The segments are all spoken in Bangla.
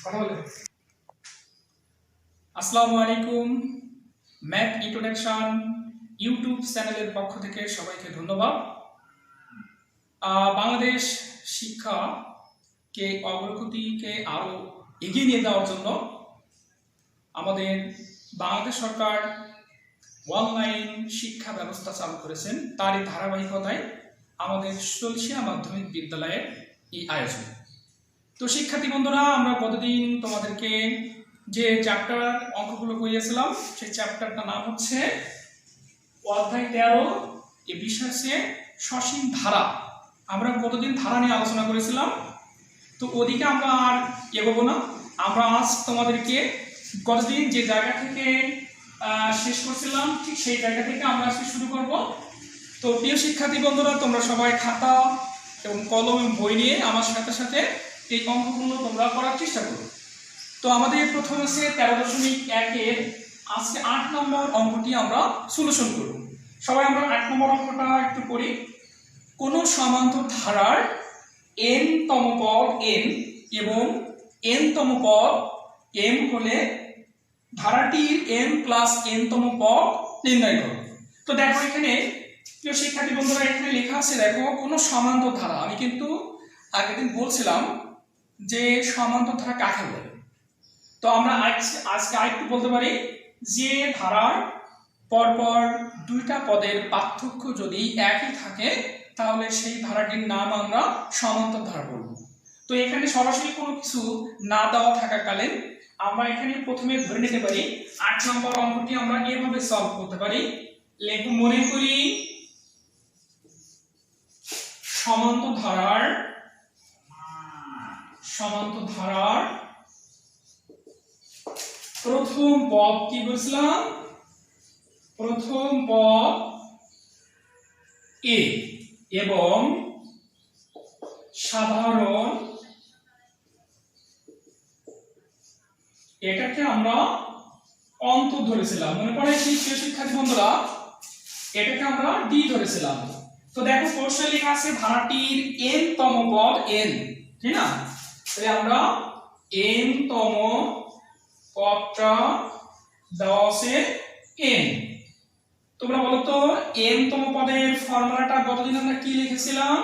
কথা বলে। আসসালামু আলাইকুম, ম্যাথ ইন্ট্রোডাকশন ইউটিউব চ্যানেলের পক্ষ থেকে সবাইকে ধন্যবাদ। বাংলাদেশ শিক্ষাকে অগ্রগতিকে আরও এগিয়ে নিয়ে যাওয়ার জন্য আমাদের বাংলাদেশ সরকার অনলাইন শিক্ষা ব্যবস্থা চালু করেছেন। তারই ধারাবাহিকতায় আমাদের চলছিয়া মাধ্যমিক বিদ্যালয়ের এই আয়োজন। তো শিক্ষার্থী বন্ধুরা, আমরা গতদিন তোমাদেরকে যে চ্যাপ্টার অঙ্কগুলো করিয়েছিলাম সেই চ্যাপ্টারটার নাম হচ্ছে অধ্যায় 13, এ বিষয় হচ্ছে সসীম ধারা। আমরা গতদিন ধারা নিয়ে আলোচনা করেছিলাম, তো ওদিকে আমরা আর এগোবো না। আমরা আজ তোমাদেরকে গতদিন যে জায়গা থেকে শেষ করছিলাম ঠিক সেই জায়গা থেকে আমরা আজকে শুরু করব। তো প্রিয় শিক্ষার্থী বন্ধুরা, তোমরা সবাই খাতা এবং কলম এবং বই নিয়ে আমার সাথে সাথে এই অঙ্কগুলো তোমরা করার চেষ্টা করো। তো আমাদের প্রথম আছে 13.1-এর আজকে 8 নম্বর অঙ্কটি আমরা সলিউশন করব। সবাই আমরা 8 নম্বর অঙ্কটা একটু করি। কোন সমান্তর ধারার n তম পদ n এবং n তম পদ m হলে ধারাটির m প্লাস n তম পদ নির্ণয় করো। তো দেখো এখানে প্রিয় শিক্ষার্থী বন্ধুরা, এখানে লেখা আছে, দেখো কোন সমান্তর ধারা। আমি কিন্তু আগের দিন বলছিলাম যে সমান্তর ধারা কাকে বলে। তো আমরা আজকে আরেকটু বলতে পারি যে ধারার পরপর দুইটা পদের পার্থক্য যদি একই থাকে তাহলে সেই ধারাটির নাম আমরা সমান্তর ধারা বলব। তো এখানে সরাসরি কোনো কিছু না দেওয়া থাকাকালীন আমরা এখানে প্রথমে ধরে নিতে পারি 8 নম্বর অঙ্কটি আমরা এভাবে সলভ করতে পারি। লেখব, মনে করি সমান্তর ধারার প্রথম পদ কি বলছিলাম? প্রথম পদ a এবং সাধারণ এটাকে আমরা অন্তর ধরেছিলাম। মনে পড়ে কি প্রিয় শিক্ষার্থী বন্ধুরা? এটাকে আমরা d ধরেছিলাম। তো দেখো প্রশ্নে লেখা আছে ধারাটির n তম পদ n, ঠিক না? তাহলে আমরা n তম পদটা দেওয়া আছে n। তোমরা বলো তো n তম পদের ফর্মুলাটা গতদিন আমরা কি লিখেছিলাম?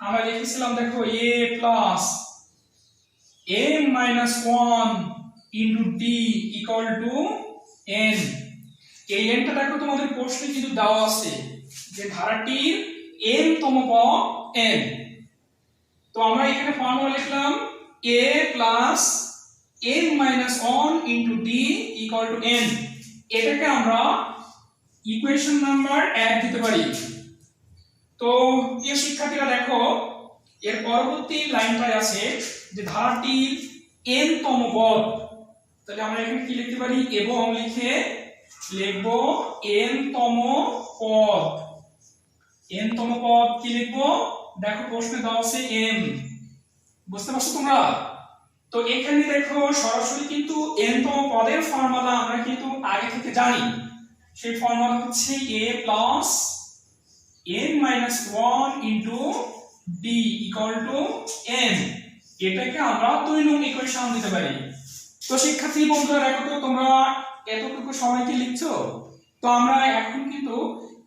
আমরা লিখেছিলাম দেখো a plus m minus 1 into d equal to n। এই nটা দেখো তোমাদের প্রশ্নে কিন্তু দেওয়া আছে যে ধারাটির n তম পদ n। তো আমরা এখানে ফর্মুলা লিখলাম a plus m minus 1 into d equal to n। এটাকে আমরা ইকুয়েশন নাম্বার 1 দিতে পারি। তো প্রিয় শিক্ষার্থীরা দেখো এর পরবর্তী লাইনটায় আছে যে ধারাটির n তম পদ। তাহলে আমরা এখানে কি লিখতে পারি? এবং লিখে লিখব n তম পদ। n তম পদ কি লিখব? দেখো প্রশ্নে দেওয়া আছে m, বুঝতে পারছো তোমরা? তো এখানে দেখো সরাসরি কিন্তু n তম পদের ফর্মুলা আমরা কিন্তু আগে থেকে জানি। সেই ফর্মুলা হচ্ছে a plus n minus 1 into d equal to n। এটাকে আমরা 2 নং ইকুয়েশন দিতে পারি। তো শিক্ষার্থী বন্ধুরা দেখো তো তোমরা এতটুকু সবাই কি লিখছো? তো আমরা এখন কিন্তু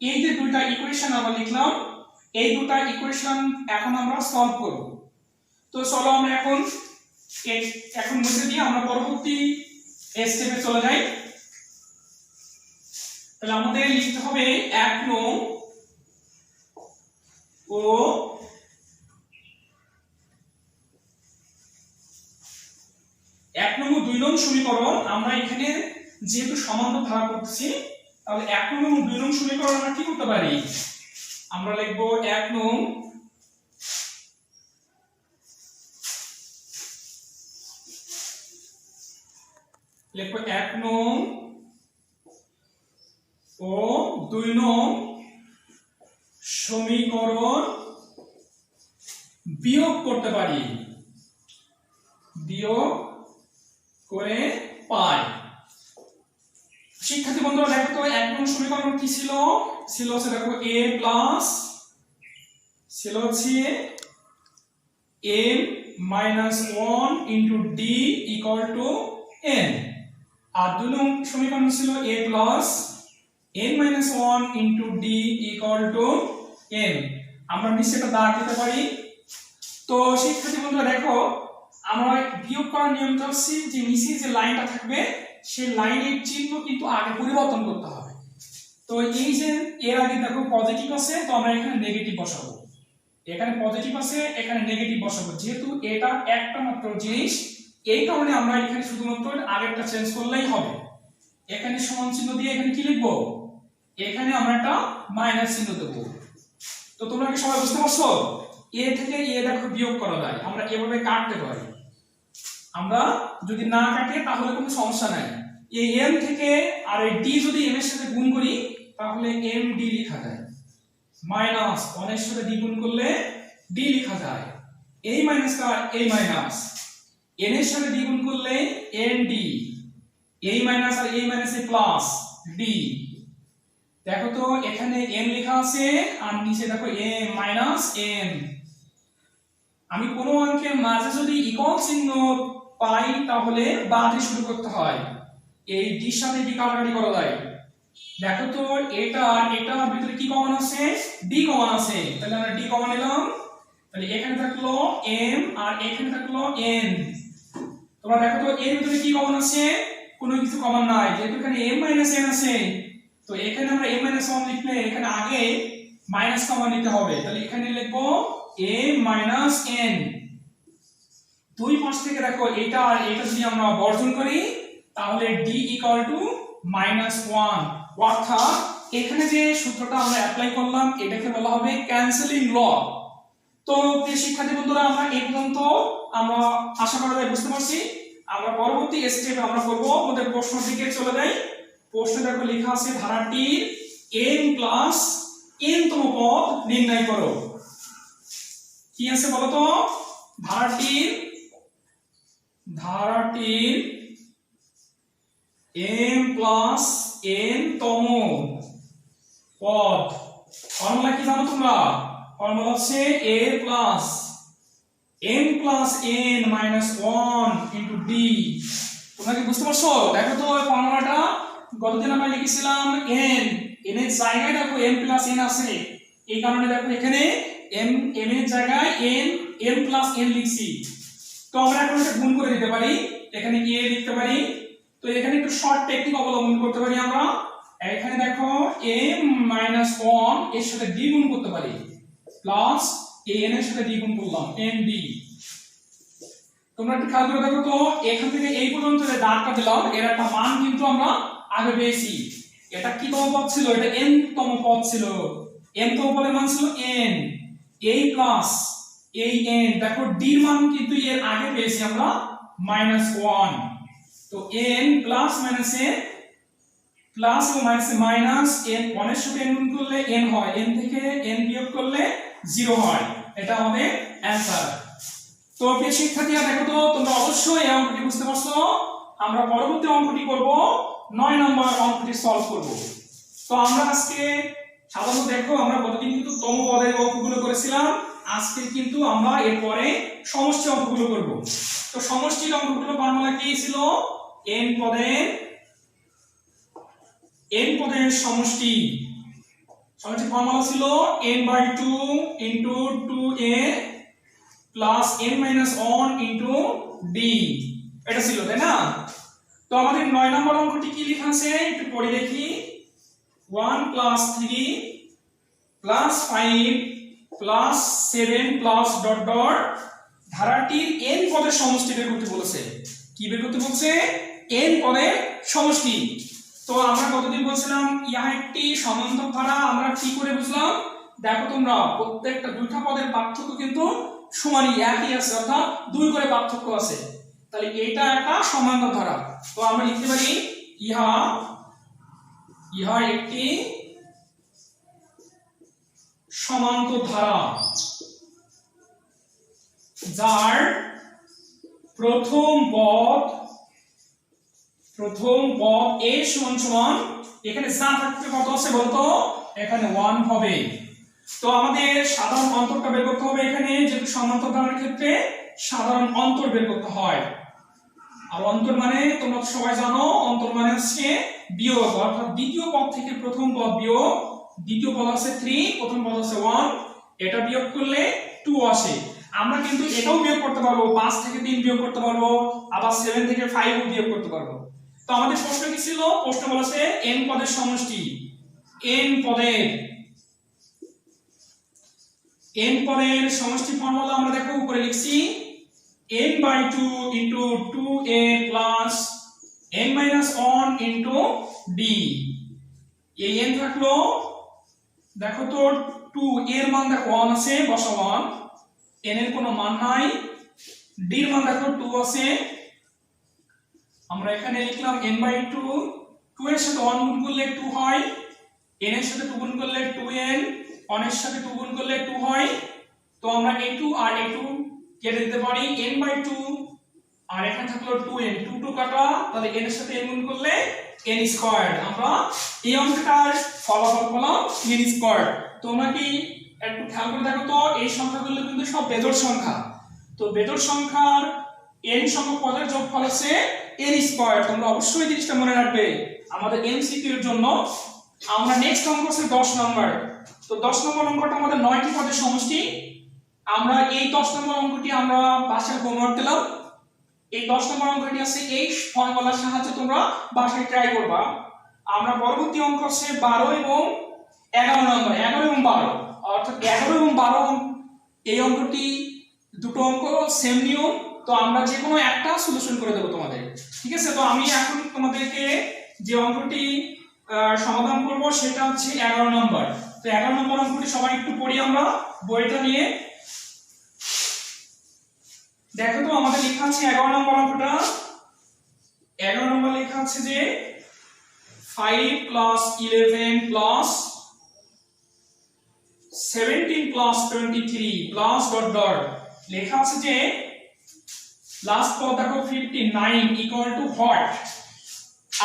এই যে দুইটা ইকুয়েশন আমরা লিখলাম, এই দুটো ইকুয়েশন এখন আমরা সলভ করব। তো চলো আমরা এখন মুছে দিয়ে আমরা পরবর্তী স্টেপে চলে যাই। তাহলে আমাদের লিখতে হবে 1 নং ও 1 নং ও 2 নং সমীকরণ। আমরা এখানে যেহেতু সমান্তর ধারা করতেছি তাহলে 1 নং ও 2 নং সমীকরণ আমরা কি করতে পারি? আমরা লিখব 1 নং ও 2 নং সমীকরণ বিয়োগ করতে পারি, বিয়োগ করে পাই। শিক্ষার্থী বন্ধুরা দেখো তো 1 নং সমীকরণ কি ছিল? হচ্ছে দেখো a প্লাস ছিল হচ্ছে m minus 1 into d equal to n আর 2 নং সমীকরণ ছিল a plus n minus 1 into d equal to n আমরা নিচে একটা দাগ দিতে পারি তো শিক্ষার্থী বন্ধুরা দেখো আমরা বিয়োগ করার নিয়মটা হচ্ছে যে নিচে যে লাইনটা থাকবে সেই লাইনের চিহ্ন কিন্তু আগে পরিবর্তন করতে হবে তো এই যে এর আগে দেখো পজিটিভ আছে তো আমরা এখানে নেগেটিভ বসাবো এখানে পজিটিভ আছে এখানে নেগেটিভ বসাবো যেহেতু এটা একটা মাত্র জিনিস এই কারণে আমরা এখানে শুধুমাত্র আগেরটা চেঞ্জ করলেই হবে এখানে সমান চিহ্ন দিয়ে এখানে কি লিখবো এখানে আমরা একটা মাইনাস চিহ্ন দেব তো তোমরা কি সবাই বুঝতে পারছো a থেকে a দেখো বিয়োগ করা যায় আমরা এভাবে কাটতে পারি আমরা যদি না কাটি তাহলে কোনো সমস্যা নাই এই m থেকে আর এই d যদি m এর সাথে গুণ করি তাহলে md লেখা যায় মাইনাস 1 এর সাথে d গুণ করলে d লেখা যায় এই মাইনাসটা এই মাইনাস n এর সাথে d গুণ করলে nd এই মাইনাস আর এই মাইনাসে প্লাস d দেখো তো এখানে m লেখা আছে আর নিচে দেখো a মাইনাস m আমি কোন অঙ্কের মাঝে যদি ইকুয়াল চিহ্ন পাই তাহলে বাদ দিয়ে শুরু করতে হয় এই d এর সাথে d কাটাকাটি করা যায় দেখো তো এটা এটার ভিতরে কি কমন আছে d কমন আছে তাহলে আমরা d কমন নিলাম তাহলে এখানে থাকলো m আর এখানে থাকলো n তোমরা দেখো তো এর ভিতরে কি কমন আছে কোনো কিছু কমন নাই যেহেতু এখানে m n আছে তো এখানে আমরা m 1 লিখলে এখানে আগে মাইনাস কমন নিতে হবে তাহলে এখানে লিখবো a n দুই পাশ থেকে দেখো এটা আর এটা যদি আমরা বর্জন করি তাহলে d -1 অর্থাৎ এখানে যে সূত্রটা আমরা অ্যাপ্লাই করলাম এটাকে বলা হবে ক্যান্সেলিং ল তো প্রিয় শিক্ষার্থী বন্ধুরা আমরা এই পর্যন্ত আমরা আশা করা যায় বুঝতে পারছি আমরা পরবর্তী স্টেপে আমরা করব আমাদের প্রশ্নের দিকে চলে যাই প্রশ্নে দেখো লেখা আছে ধারাটির n প্লাস n তম পদ নির্ণয় করো কি আছে বলো তো ধারাটির m প্লাস n তম পদ ফর্মুলা কি জানো তোমরা ফর্মুলা হচ্ছে a plus m plus n minus 1 into d তোমরা কি বুঝতে পারছো দেখো তো এই ফর্মুলাটা গতদিন আমরা লিখেছিলাম n n এর জায়গায় দেখো m প্লাস n আছে এই কারণে দেখো এখানে m এর জায়গায় n প্লাস n লিখছি তো আমরা এখন এটা গুণ করে দিতে পারি এখানে কি a লিখতে পারি তো এখানে একটু শর্ট টেকনিক অবলম্বন করতে পারি আমরা এখানে দেখো m মাইনাস 1 এর সাথে d গুণ করতে পারি প্লাস n এর সাথে d গুণ করলাম nd তোমরা একটু খেয়াল করে দেখো তো এখান থেকে এই পর্যন্ত যে দাগটা দিলাম এর একটা মান কিন্তু আমরা আগে পেয়েছি এটা কি তম পদ ছিল এটা n তম পদ ছিল n তম পদের মান ছিল n এই প্লাস এই n দেখো d এর মান কিন্তু এর আগে পেয়েছি আমরা -1 তো n plus minus n plus ও মাইনাসে মাইনাস n 1 এর সাথে n গুণ করলে n হয় n থেকে n বিয়োগ করলে 0 হয় এটা আমাদের অ্যানসার তো প্রিয় শিক্ষার্থীরা দেখো তো তোমরা অবশ্যই এই অঙ্কটি বুঝতে পারছো আমরা পরবর্তী অঙ্কটি করব 9 নম্বর অঙ্কটি সলভ করব তো আমরা আজকে সাধারণত দেখো আমরা গতদিন কিন্তু তম পদের অঙ্কগুলো করেছিলাম আজকে কিন্তু আমরা এরপরে সমষ্টি অঙ্কগুলো করব তো সমষ্টির অঙ্কগুলো ফর্মুলা কি ছিল n পদের সমষ্টি ফর্মুলা ছিল n/2 into 2a plus n minus 1 into d এটা ছিল তাই না তো আমাদের 9 নম্বর অঙ্কটি কি লেখা আছে একটু পড়ে দেখি 1 plus 3 plus 5 plus 7 plus dot dot ধারাটির n পদের সমষ্টি বের করতে বলেছে কি বের করতে বলছে n পদের সমষ্টি তো আমরা কতদিন বলছিলাম ইহা একটি সমান্তর ধারা আমরা কি করে বুঝলাম দেখো তোমরা প্রত্যেকটা দুইটা পদের পার্থক্য কিন্তু সমানই একই আছে অর্থাৎ দুই করে পার্থক্য আছে তাহলে এটা একটা সমান্তর ধারা তো আমরা লিখতে পারি ইহা একটি সমান্তর ধারা যার প্রথম পদ a সমান এখানে যা থাকবে কত আছে বলতো এখানে 1 হবে তো আমাদের সাধারণ অন্তরটা বের করতে হবে এখানে যেহেতু সমান্তর ধারার ক্ষেত্রে সাধারণ অন্তর বের করতে হয়। আর অন্তর মানে তোমরা সবাই জানো, অন্তর মানে হচ্ছে বিয়োগ, অর্থাৎ দ্বিতীয় পদ থেকে প্রথম পদ বিয়োগ। দ্বিতীয় পদ আছে 3, প্রথম পদ আছে 1, এটা বিয়োগ করলে 2 আসে। আমরা কিন্তু এটাও বিয়োগ করতে পারবো, 5 থেকে 3 বিয়োগ করতে পারবো, আবার 7 থেকে 5 ও বিয়োগ করতে পারবো। তো আমাদের প্রশ্ন কি ছিল? প্রশ্ন বলেছে n পদের সমষ্টি। n পদের সমষ্টি ফর্মুলা আমরা দেখো উপরে লিখছি, n/2 into 2a plus n-1 into d। এই n থাকলো, দেখো তো 2 এর মান দেখো 1 আছে, বসা 1, n এর কোনো মান নাই, d এর মান দেখো 2 আছে, আমরা এখানে লিখলাম n/2, 2 এর সাথে 1 গুণ করলে 2 হয়, n এর সাথে 2 গুণ করলে 2n, 1 এর সাথে 2 গুণ করলে 2 হয়। তো আমরা a2 আর a2 কেটে দিতে পারি, n/2 আর এখানে থাকলো 2n, 2 2 কাটা, তাহলে n এর সাথে n গুণ করলে n স্কয়ার। আমরা এই অঙ্কটার ফলাফল পেলাম n স্কয়ার। তোমরা কি একটু খেয়াল করে দেখো তো, এই সংখ্যাগুলো কিন্তু সব বেজোড় সংখ্যা। তো বেজোড় সংখ্যার n সংখ্যক পদের যোগফল হচ্ছে n স্কয়ার। তোমরা অবশ্যই জিনিসটা মনে রাখবে আমাদের এমসিকিউ এর জন্য। আমরা নেক্সট অঙ্ক হচ্ছে 10 নম্বর। তো 10 নম্বর অঙ্কটা আমাদের 9টি পদের সমষ্টি। আমরা এই 10 নম্বর অঙ্কটি আমরা বাসায় হোমওয়ার্ক দিলাম। এই 10 নম্বর অঙ্কটি আছে এই ফর্মুলার সাহায্যে তোমরা বাসায় ট্রাই করবা। আমরা পরবর্তী অঙ্ক হচ্ছে 12 এবং 11 নম্বর, 11 এবং 12, অর্থাৎ 11 এবং 12 এই অঙ্কটি দুটো অঙ্ক সেম নিয়ম। তো আমরা যে কোনো একটা সলিউশন করে দেব তোমাদের, ঠিক আছে? তো আমি এখন তোমাদেরকে যে অঙ্কটি সমাধান করব সেটা হচ্ছে 11 নম্বর। তো 11 নম্বর অঙ্কটি সবাই একটু পড়ি আমরা বইটা নিয়ে। দেখো তো আমাদের লেখা আছে 11 নম্বর অঙ্কটা। 11 নম্বর লেখা আছে যে 5 plus 11 plus 17 plus 23 plus dot dot লেখা আছে যে লাস্ট পদ দেখো 59 equal to what।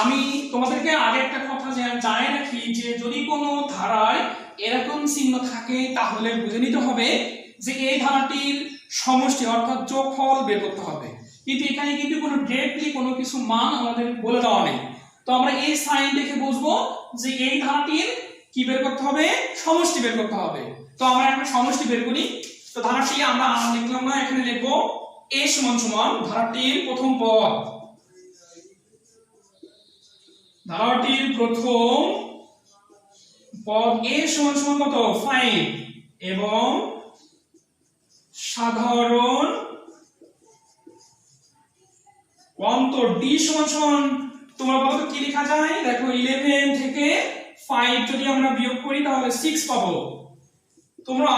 আমি তোমাদেরকে আগে একটা কথা জানাই রাখি যে যদি কোনো ধারায় এরকম চিহ্ন থাকে তাহলে বুঝে নিতে হবে যে এই ধারাটির সমষ্টি অর্থাৎ যোগফল বের করতে হবে। কিন্তু এখানে কিন্তু কোনো ডিরেক্টলি কোনো কিছু মান আমাদের বলে দেওয়া নেই। তো আমরা এই সাইন দেখে বুঝবো যে এই ধারাটির কি বের করতে হবে, সমষ্টি বের করতে হবে। তো আমরা এখন সমষ্টি বের করি। তো ধারাটি আমরা লিখলাম না, এখানে লিখবো a সমান সমান ধারাটির প্রথম পদ, ধারাটির প্রথম পদ a সমান সমান কত 5 এবং সাধারণ অন্তর d সমান সমান তোমরা বলো তো কি লেখা যায়? দেখো 11 থেকে 5 যদি আমরা বিয়োগ করি তাহলে 6 পাবো। তোমরা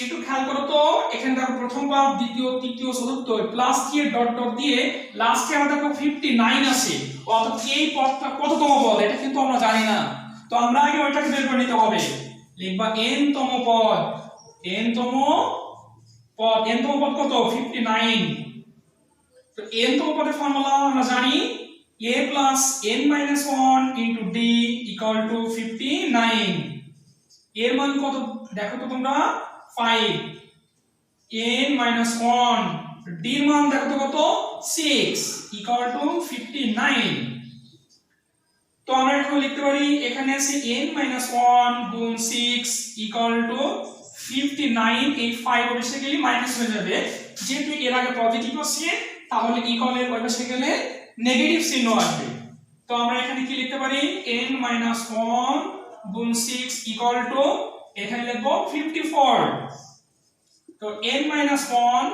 একটু খেয়াল করো তো, এখানে দেখো প্রথম পদ, দ্বিতীয়, তৃতীয়, চতুর্থ প্লাস দিয়ে ডট ডট দিয়ে লাস্টে আমরা দেখো 59 আছে। অর্থাৎ এই পদটা কততম পদ এটা কিন্তু আমরা জানি না। তো আমরা আগে ওইটাকে বের করে নিতে হবে। লিখবা n তম পদ, n তম পদ, n তম পদ কত 59। তো n তম পদের ফর্মুলা আমরা জানি a plus n-1 into d equal to 59। এর মান কত দেখো তো তোমরা 5, n-1, d এর মান দেখো তো কত 6 equal to 59। তো আমরা এখন লিখতে পারি এখানে আছে n-1 গুণ 6 equal to 59। এই 5 ওই পাশে গেলে মাইনাস হয়ে যাবে, যেহেতু এর আগে পজিটিভ আছে তাহলে ইকুয়াল এর ওই পাশে গেলে নেগেটিভ চিহ্ন আসবে। তো আমরা এখানে কি লিখতে পারি n-1 গুণ 6 ইকুয়াল টু এখানে লিখব 54। তো n-1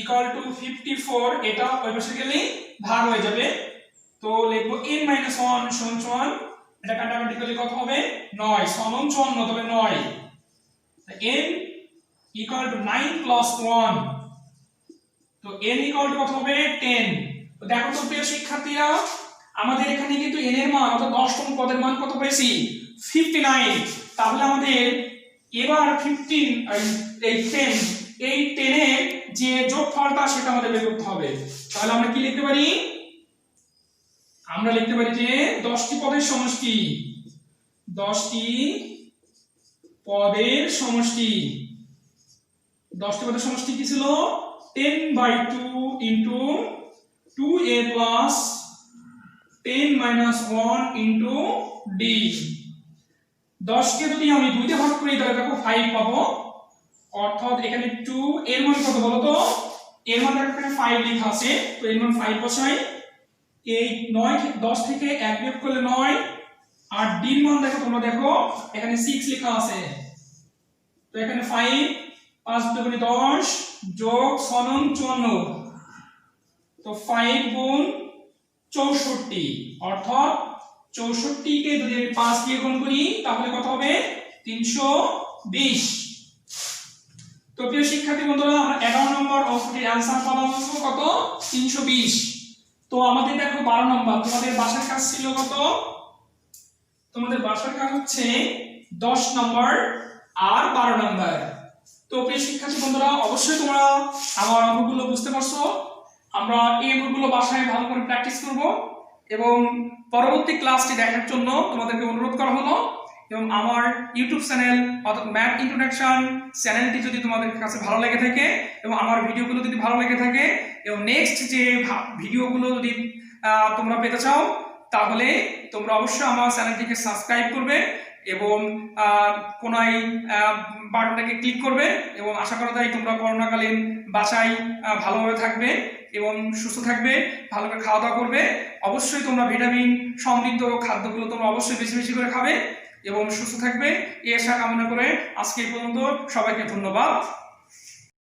ইকুয়াল টু 54, এটা ওই পাশে গেলে ভাগ হয়ে যাবে। তো লিখব n-1 সমান এটা কাটাকাটি করলে কত হবে 9, 9 54, তবে 9। n ইকুয়াল টু 9 প্লাস 1, তো n ইকুয়াল টু কত হবে 10। তো দেখো তো প্রিয় শিক্ষার্থীরা, আমাদের এখানে কিন্তু n এর মান অর্থাৎ 10তম পদের মান কত পেয়েছি 59। তাহলে আমাদের এবার 15 এই 10 এর যে যোগফলটা সেটা আমাদের বের করতে হবে। তাহলে আমরা কি লিখতে পারি? আমরা লিখতে পারি যে 10টি পদের সমষ্টি, 10টি পদের সমষ্টি, 10টি পদের সমষ্টি কি ছিল 10/2 into 2a plus 10 minus 1 into d। 10 কে যদি আমি 2 দিয়ে ভাগ করি তাহলে দেখো 5 পাবো, অর্থাৎ এখানে 2 এর মান কত বলো তো? এর মান দেখো এখানে 5 লেখা আছে, তো এর মান 5 বসাই। এই 10 থেকে 1 বিয়োগ করলে 9, আর d এর মান দেখো তোমরা দেখো এখানে 6 লেখা আছে, তো এখানে 5 5 দুগুণে 10 যোগ 6 9 54, তো 5 গুণ 64, অর্থাৎ 64 কে যদি আমি 5 দিয়ে গুণ করি তাহলে কত হবে? 320। তো প্রিয় শিক্ষার্থী বন্ধুরা, আমরা 11 নম্বর অঙ্কটির অ্যানসার পাবো কত? 320। তো আমাদের দেখো 12 নম্বর, তোমাদের বাসার কাজ ছিল কত? তোমাদের বাসার কাজ হচ্ছে 10 নম্বর আর 12 নম্বর। তো প্রিয় শিক্ষার্থী বন্ধুরা, অবশ্যই তোমরা আমার অঙ্কগুলো বুঝতে পারছো। আমরা এই অঙ্কগুলো বাসায় ভালো করে প্র্যাকটিস করব এবং পরবর্তী ক্লাসটি দেখার জন্য তোমাদেরকে অনুরোধ করা হলো। এবং আমার ইউটিউব চ্যানেল অর্থাৎ ম্যাথ ইন্ট্রোডাকশন চ্যানেলটি যদি তোমাদের কাছে ভালো লেগে থাকে এবং আমার ভিডিওগুলো যদি ভালো লেগে থাকে এবং নেক্সট যে ভিডিওগুলো যদি তোমরা পেতে চাও, তাহলে তোমরা অবশ্যই আমার চ্যানেলটিকে সাবস্ক্রাইব করবে এবং কোনায় বাটনটাকে ক্লিক করবে। এবং আশা করা যায় তোমরা করোনাকালীন বাসায় ভালোভাবে থাকবে এবং সুস্থ থাকবে, ভালো করে খাওয়া দাওয়া করবে। অবশ্যই তোমরা ভিটামিন সমৃদ্ধ খাদ্যগুলো তোমরা অবশ্যই বেশি বেশি করে খাবে এবং সুস্থ থাকবে, এই আশা কামনা করে আজকে এই পর্যন্ত। সবাইকে ধন্যবাদ।